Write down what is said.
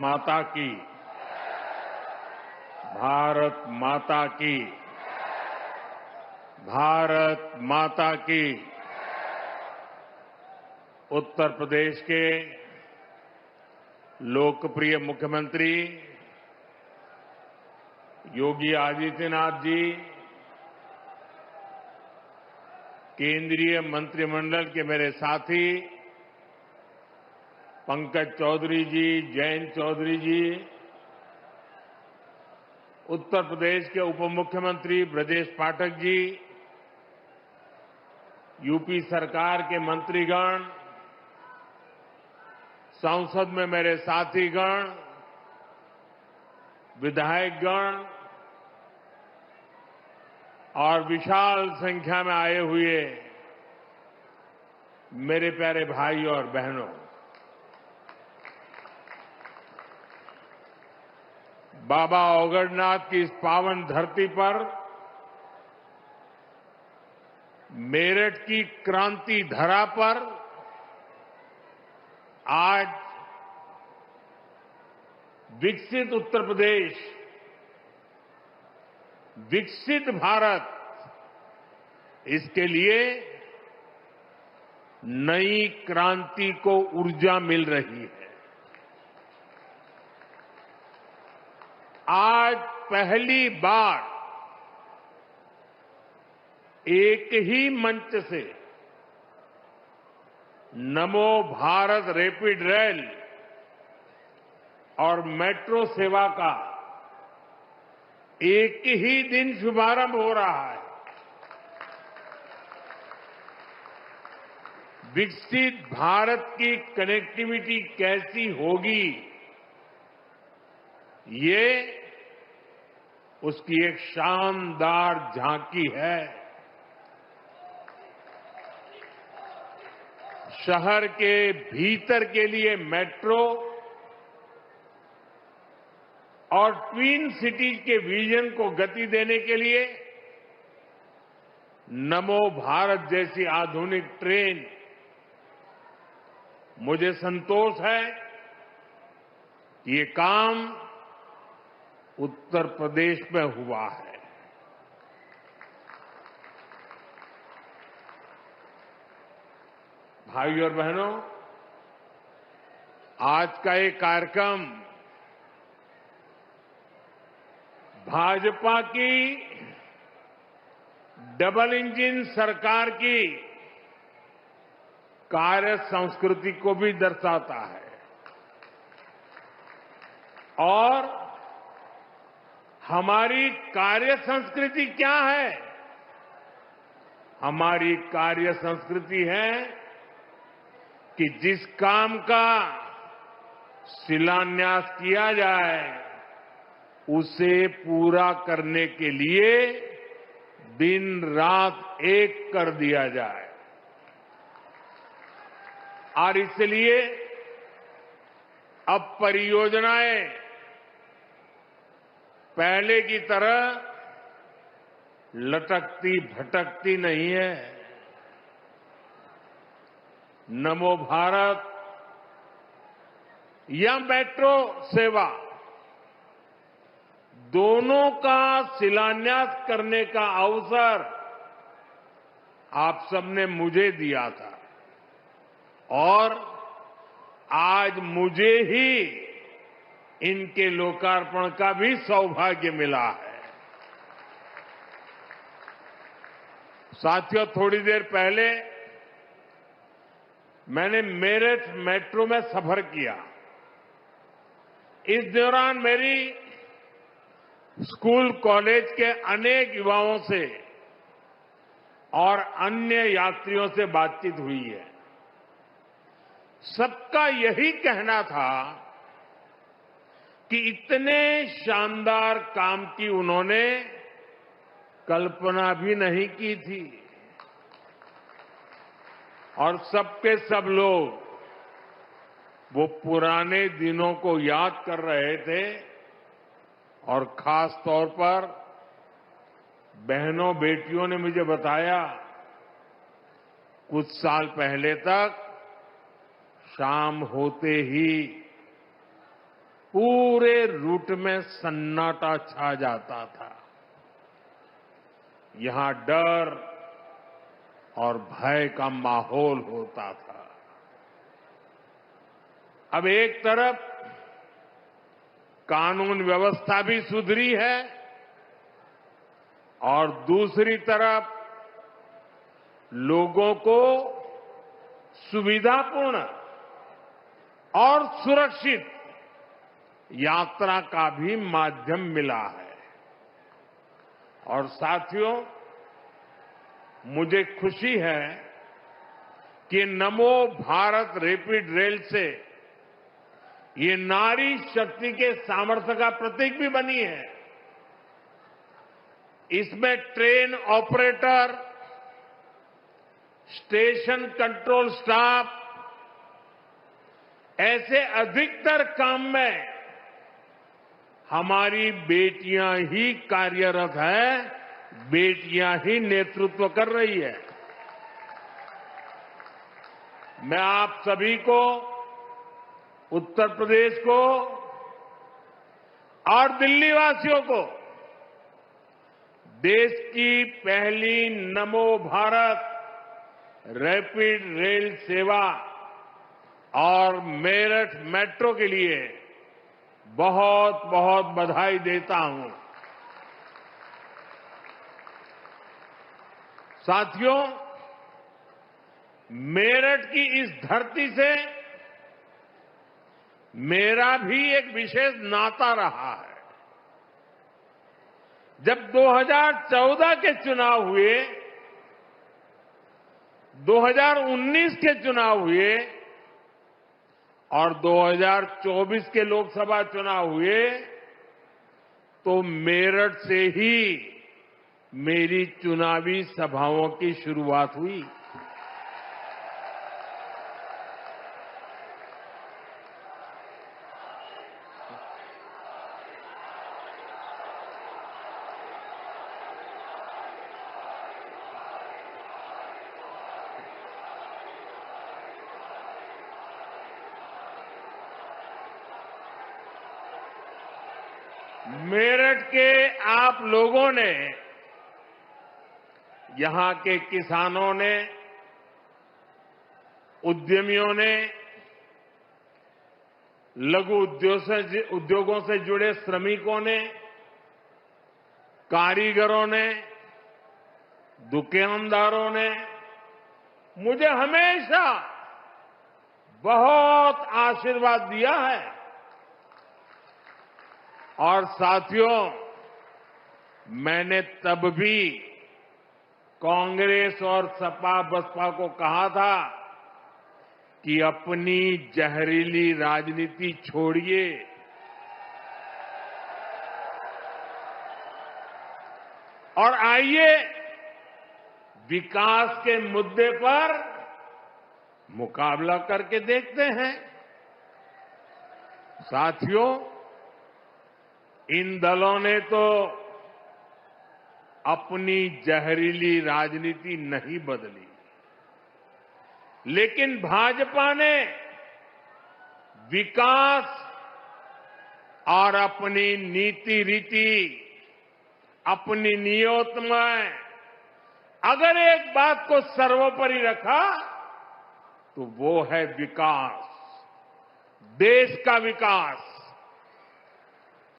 माता की, भारत माता की, भारत माता की। उत्तर प्रदेश के लोकप्रिय मुख्यमंत्री योगी आदित्यनाथ जी, केंद्रीय मंत्रिमंडल के मेरे साथी पंकज चौधरी जी, जयंत चौधरी जी, उत्तर प्रदेश के उप मुख्यमंत्री ब्रजेश पाठक जी, यूपी सरकार के मंत्रीगण, संसद में मेरे साथीगण, विधायकगण और विशाल संख्या में आए हुए मेरे प्यारे भाई और बहनों, बाबा औगड़नाथ की इस पावन धरती पर मेरठ की क्रांति धरा पर आज विकसित उत्तर प्रदेश, विकसित भारत, इसके लिए नई क्रांति को ऊर्जा मिल रही है। आज पहली बार एक ही मंच से नमो भारत रैपिड रेल और मेट्रो सेवा का एक ही दिन शुभारंभ हो रहा है। विकसित भारत की कनेक्टिविटी कैसी होगी, ये उसकी एक शानदार झांकी है। शहर के भीतर के लिए मेट्रो और ट्विन सिटीज के विजन को गति देने के लिए नमो भारत जैसी आधुनिक ट्रेन, मुझे संतोष है कि ये काम उत्तर प्रदेश में हुआ है। भाइयों और बहनों, आज का ये कार्यक्रम भाजपा की डबल इंजन सरकार की कार्य संस्कृति को भी दर्शाता है और हमारी कार्य संस्कृति क्या है? हमारी कार्य संस्कृति है कि जिस काम का शिलान्यास किया जाए उसे पूरा करने के लिए दिन रात एक कर दिया जाए। और इसलिए अब परियोजनाएं पहले की तरह लटकती भटकती नहीं है। नमो भारत या मेट्रो सेवा, दोनों का शिलान्यास करने का अवसर आप सबने मुझे दिया था और आज मुझे ही इनके लोकार्पण का भी सौभाग्य मिला है। साथियों, थोड़ी देर पहले मैंने मेरठ मेट्रो में सफर किया। इस दौरान मेरी स्कूल कॉलेज के अनेक युवाओं से और अन्य यात्रियों से बातचीत हुई है। सबका यही कहना था कि इतने शानदार काम की उन्होंने कल्पना भी नहीं की थी और सबके सब लोग वो पुराने दिनों को याद कर रहे थे और खास तौर पर बहनों बेटियों ने मुझे बताया, कुछ साल पहले तक शाम होते ही पूरे रूट में सन्नाटा छा जाता था। यहां डर और भय का माहौल होता था। अब एक तरफ कानून व्यवस्था भी सुधरी है और दूसरी तरफ लोगों को सुविधापूर्ण और सुरक्षित यात्रा का भी माध्यम मिला है। और साथियों, मुझे खुशी है कि नमो भारत रैपिड रेल से ये नारी शक्ति के सामर्थ्य का प्रतीक भी बनी है। इसमें train operator, station control staff, ऐसे अधिकतर काम में हमारी बेटियां ही कार्यरत हैं, बेटियां ही नेतृत्व कर रही है। मैं आप सभी को, उत्तर प्रदेश को और दिल्ली वासियों को देश की पहली नमो भारत रैपिड रेल सेवा और मेरठ मेट्रो के लिए बहुत बहुत बधाई देता हूं। साथियों, मेरठ की इस धरती से मेरा भी एक विशेष नाता रहा है। जब 2014 के चुनाव हुए, 2019 के चुनाव हुए और 2024 के लोकसभा चुनाव हुए, तो मेरठ से ही मेरी चुनावी सभाओं की शुरुआत हुई। मेरठ के आप लोगों ने, यहां के किसानों ने, उद्यमियों ने, लघु उद्योगों से जुड़े श्रमिकों ने, कारीगरों ने, दुकानदारों ने मुझे हमेशा बहुत आशीर्वाद दिया है। और साथियों, मैंने तब भी कांग्रेस और सपा बसपा को कहा था कि अपनी जहरीली राजनीति छोड़िए और आइए विकास के मुद्दे पर मुकाबला करके देखते हैं। साथियों, इन दलों ने तो अपनी जहरीली राजनीति नहीं बदली, लेकिन भाजपा ने विकास और अपनी नीति रीति, अपनी नियत में अगर एक बात को सर्वोपरि रखा तो वो है विकास, देश का विकास।